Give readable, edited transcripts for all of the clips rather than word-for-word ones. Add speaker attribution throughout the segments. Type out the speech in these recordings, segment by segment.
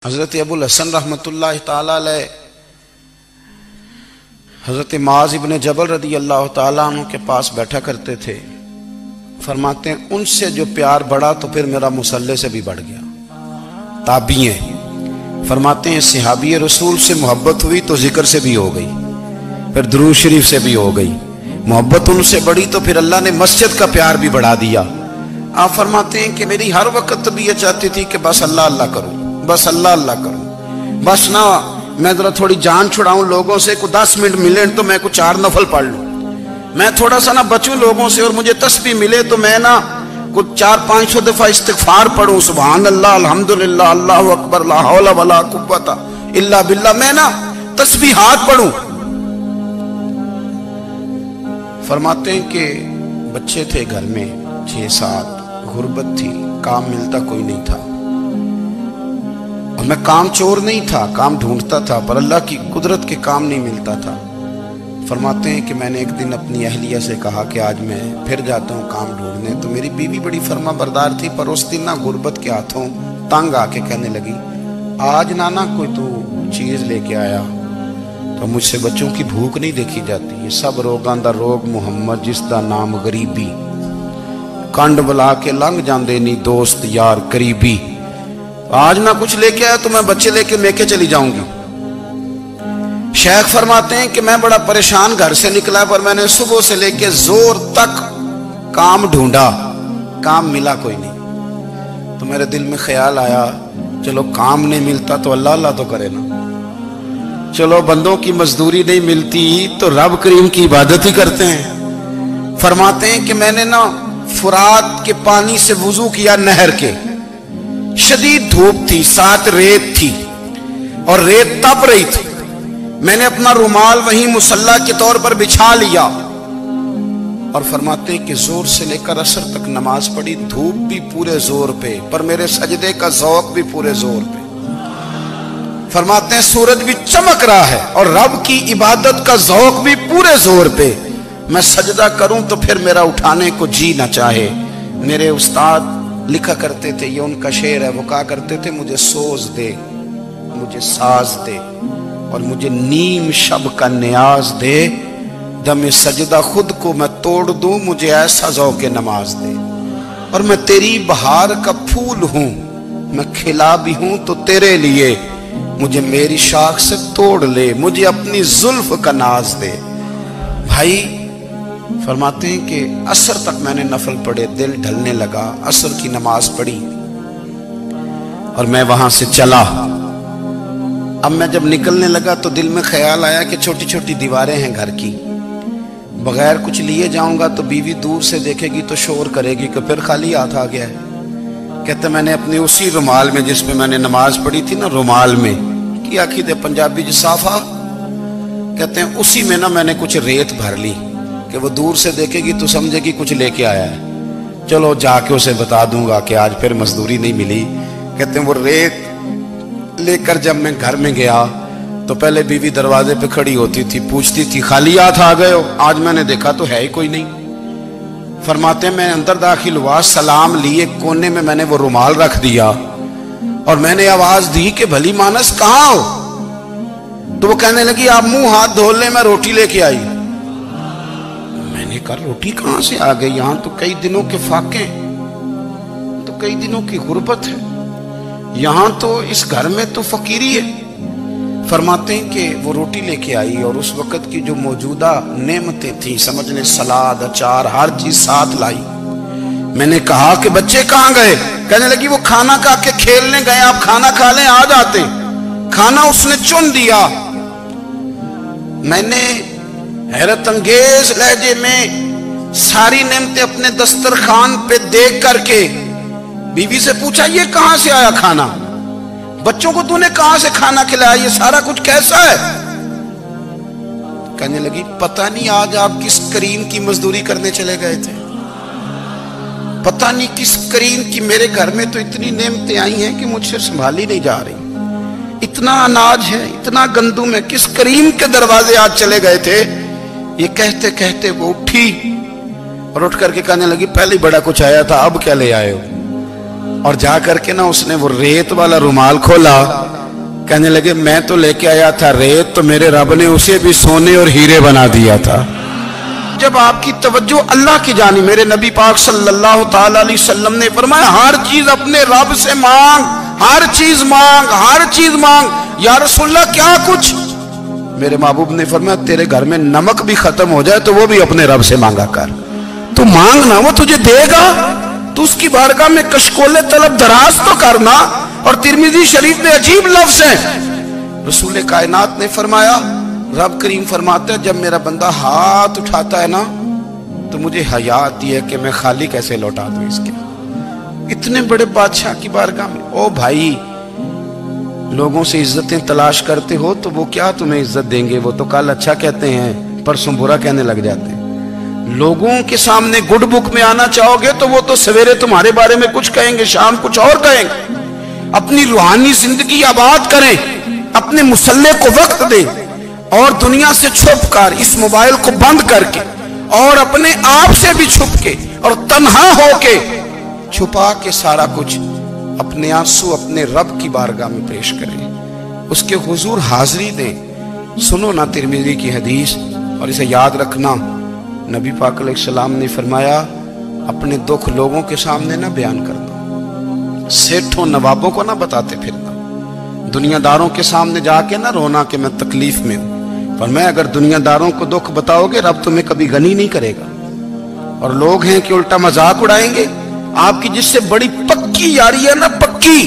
Speaker 1: حضرت ابو الحسن رحمۃ اللہ تعالی علیہ حضرت معاذ ابن جبل رضی اللہ تعالیٰ عنہ کے پاس بیٹھا کرتے تھے. فرماتے ہیں ان سے جو پیار بڑھا تو پھر میرا مصلی سے بھی بڑھ گیا. تابعی ہیں. فرماتے ہیں صحابی رسول سے محبت ہوئی تو ذکر سے بھی ہو گئی, پھر درود شریف سے بھی ہو گئی. محبت ان سے بڑھی تو پھر اللہ نے مسجد کا پیار بھی بڑھا دیا. آپ فرماتے ہیں کہ میری ہر وقت طبیعت چاہتی تھی کہ بس اللہ اللہ کروں, بس اللہ اللہ کروں, بس نہ میں ذرا تھوڑی جان چھڑاؤں لوگوں سے, کو 10 منٹ ملے تو میں کو 4 نفل پڑھ لوں, میں تھوڑا سا نہ بچوں لوگوں سے, اور مجھے تسبیح ملے تو میں نہ کچھ 400-500 دفعہ استغفار پڑھوں, سبحان اللہ الحمدللہ اللہ اکبر لا حول ولا قوت الا باللہ, میں نہ تسبیحات پڑھوں. فرماتے ہیں کہ بچے تھے گھر میں 6-7, غربت تھی, کام ملتا کوئی نہیں تھا, اور میں کام چور نہیں تھا, کام ڈھونڈتا تھا, پر اللہ کی قدرت کے کام نہیں ملتا تھا. فرماتے ہیں کہ میں نے ایک دن اپنی اہلیہ سے کہا کہ آج میں پھر جاتا ہوں کام ڈھونڈنے. تو میری بیوی بڑی فرما بردار تھی, پر اس دن نہ غربت کے ہاتھوں تنگ آ کے کہنے لگی آج نانا کوئی تو چیز لے کے آیا. تو مجھ سے بچوں کی بھوک نہیں دیکھی جاتی. یہ سب روگاں دا روگ محمد جس دا نام غریبی, کنڈ بلا کے لنگ جاندے نہیں دوست یار قریبی. آج نہ کچھ لے کے آیا تو میں بچے لے کے میکے چلی جاؤں گی. شیخ فرماتے ہیں کہ میں بڑا پریشان گھر سے نکلا, پر میں نے صبح سے لے کے زور تک کام ڈھونڈا, کام ملا کوئی نہیں. تو میرے دل میں خیال آیا چلو کام نہیں ملتا تو اللہ اللہ تو کرے نا, چلو بندوں کی مزدوری نہیں ملتی تو رب کریم کی عبادت ہی کرتے ہیں. فرماتے ہیں کہ میں نے نا فرات کے پانی سے وضو کیا, نہر کے, شدید دھوپ تھی, ساتھ ریت تھی اور ریت تپ رہی تھی. میں نے اپنا رومال وہیں مصلی کے طور پر بچھا لیا, اور فرماتے ہیں کہ زور سے لے کر عصر تک نماز پڑھی. دھوپ بھی پورے زور پہ, پر میرے سجدے کا ذوق بھی پورے زور پہ. فرماتے ہیں سورج بھی چمک رہا ہے اور رب کی عبادت کا ذوق بھی پورے زور پہ. میں سجدہ کروں تو پھر میرا اٹھانے کو جی نہ چاہے. میرے استاد لکھا کرتے تھے, یہ ان کا شعر ہے, وہ کہا کرتے تھے مجھے سوز دے, مجھے ساز دے, اور مجھے نیم شب کا نیاز دے, دم سجدہ خود کو میں توڑ دوں, مجھے ایسا ذوق نماز دے. اور میں تیری بہار کا پھول ہوں, میں کھلا بھی ہوں تو تیرے لیے, مجھے میری شاخ سے توڑ لے, مجھے اپنی زلف کا ناز دے. بھائی فرماتے ہیں کہ عصر تک میں نے نفل پڑھے, دل ڈھلنے لگا, عصر کی نماز پڑھی اور میں وہاں سے چلا. اب میں جب نکلنے لگا تو دل میں خیال آیا کہ چھوٹی چھوٹی دیواریں ہیں گھر کی, بغیر کچھ لیے جاؤں گا تو بیوی دور سے دیکھے گی تو شور کرے گی کہ پھر خالی ہاتھ آ گیا ہے. کہتے میں نے اپنی اسی رومال میں جس میں میں نے نماز پڑھی تھی نا, رومال میں کی آخی دے پنجابی جسافہ کہتے ہیں, اسی میں نا میں نے کچھ ریت بھر لی کہ وہ دور سے دیکھے گی تو سمجھے گی کچھ لے کے آیا ہے, چلو جا کے اسے بتا دوں گا کہ آج پھر مزدوری نہیں ملی. کہتے ہیں وہ ریت لے کر جب میں گھر میں گیا تو پہلے بیوی دروازے پہ کھڑی ہوتی تھی, پوچھتی تھی خالی ہاتھ آ گئے ہو؟ آج میں نے دیکھا تو ہے ہی کوئی نہیں. فرماتے ہیں میں اندر داخل ہوا, سلام لیے, کونے میں نے وہ رومال رکھ دیا اور میں نے آواز دی کہ بھلی مانس کہاں ہو؟ تو وہ کہنے لگی آپ منہ ہاتھ دھو لیں, میں روٹی لے کے آئی. میں نے کہا روٹی کہاں سے آ گئی؟ یہاں تو کئی دنوں کے فاقے, تو کئی دنوں کی غربت ہے, یہاں تو اس گھر میں تو فقیری ہے. فرماتے ہیں کہ وہ روٹی لے کے آئی اور اس وقت کی جو موجودہ نعمتیں تھیں, سمجھ لیں سلاد, اچار, ہر چیز ساتھ لائی. میں نے کہا کہ بچے کہاں گئے؟ کہنے لگی وہ کھانا کھا کے کھیلنے گئے, آپ کھانا کھا لیں آ جاتے. کھانا اس نے چن دیا. میں نے حیرت انگیز لہجے میں ساری نعمتیں اپنے دسترخوان پہ دیکھ کر کے بیوی سے پوچھا یہ کہاں سے آیا کھانا؟ بچوں کو تو نے کہاں سے کھانا کھلایا؟ یہ سارا کچھ کیسا ہے؟ کہنے لگی پتہ نہیں آج آپ کس کریم کی مزدوری کرنے چلے گئے تھے, پتہ نہیں کس کریم کی. میرے گھر میں تو اتنی نعمتیں آئی ہیں کہ مجھ سے سنبھالی نہیں جا رہی, اتنا اناج ہے, اتنا گندم ہے, کس کریم کے دروازے آج چلے گئے تھے؟ یہ کہتے کہتے وہ اٹھی اور اٹھ کر کے کہنے لگی پہلے بڑا کچھ آیا تھا, اب کیا لے آئے ہو؟ اور جا کر کے نا اس نے وہ ریت والا رومال کھولا کہنے لگے میں تو لے کے آیا تھا ریت، تو میرے رب نے اسے بھی سونے اور ہیرے بنا دیا تھا۔ جب آپ کی توجہ اللہ کی جانب، میرے نبی پاک صلی اللہ تعالی علیہ وسلم نے فرمایا ہر چیز اپنے رب سے مانگ، ہر چیز مانگ، ہر چیز مانگ۔ یا رسول اللہ کیا کچھ؟ میرے محبوب نے فرمایا تیرے گھر میں نمک بھی ختم ہو جائے تو وہ بھی اپنے رب سے مانگا کر، تو مانگنا وہ تجھے دے گا، تو اس کی بارگاہ میں کشکول طلب دراز تو کرنا۔ اور ترمذی شریف میں عجیب لفظ ہے، رسول کائنات نے فرمایا، رب کریم فرماتا ہے جب میرا بندہ ہاتھ اٹھاتا ہے نا تو مجھے حیا آتی ہے کہ میں خالی کیسے لوٹا دوں اس کے۔ اتنے بڑے بادشاہ کی بارگاہ میں، او بھائی لوگوں سے عزتیں تلاش کرتے ہو تو وہ کیا تمہیں عزت دیں گے؟ وہ تو کل اچھا کہتے ہیں پرسوں برا کہنے لگ جاتے ہیں۔ لوگوں کے سامنے گڈ بک میں آنا چاہو گے تو وہ تو سویرے تمہارے بارے میں کچھ کہیں گے، شام کچھ اور کہیں گے۔ اپنی روحانی زندگی آباد کریں، اپنے مسلح کو وقت دیں، اور دنیا سے چھپ کر اس موبائل کو بند کر کے اور اپنے آپ سے بھی چھپ کے اور تنہا ہو کے چھپا کے سارا کچھ اپنے آنسو اپنے رب کی بارگاہ میں پیش کریں، اس کے حضور حاضری دیں۔ سنو نا ترمذی کی حدیث، اور اسے یاد رکھنا، نبی پاک علیہ السلام نے فرمایا اپنے دکھ لوگوں کے سامنے نہ بیان کرنا، سیٹھوں نوابوں کو نہ بتاتے پھرنا، دنیا داروں کے سامنے جا کے نہ رونا کہ میں تکلیف میں ہوں۔ فرمایا اگر دنیا داروں کو دکھ بتاؤ گے رب تمہیں کبھی غنی نہیں کرے گا، اور لوگ ہیں کہ الٹا مذاق اڑائیں گے۔ آپ کی جس سے بڑی پکی یاری ہے نا، پکی،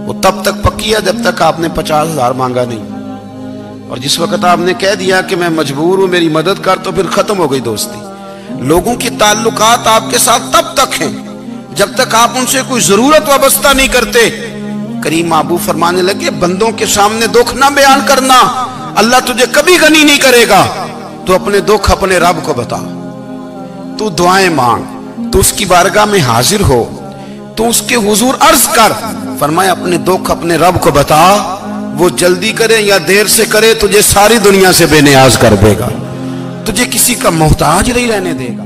Speaker 1: وہ تب تک پکی ہے جب تک آپ نے 50,000 مانگا نہیں، اور جس وقت آپ نے کہہ دیا کہ میں مجبور ہوں میری مدد کر تو پھر ختم ہو گئی دوستی۔ لوگوں کی تعلقات آپ کے ساتھ تب تک ہیں جب تک آپ ان سے کوئی ضرورت وابستہ نہیں کرتے۔ کریم محبوب فرمانے لگے بندوں کے سامنے دکھ نہ بیان کرنا، اللہ تجھے کبھی غنی نہیں کرے گا، تو اپنے دکھ اپنے رب کو بتا، تو دعائیں مانگ، تو اس کی بارگاہ میں حاضر ہو، تو اس کے حضور عرض کر۔ فرمایا اپنے دکھ اپنے رب کو بتا، وہ جلدی کرے یا دیر سے کرے تجھے ساری دنیا سے بے نیاز کر دے گا، تجھے کسی کا محتاج نہیں رہنے دے گا۔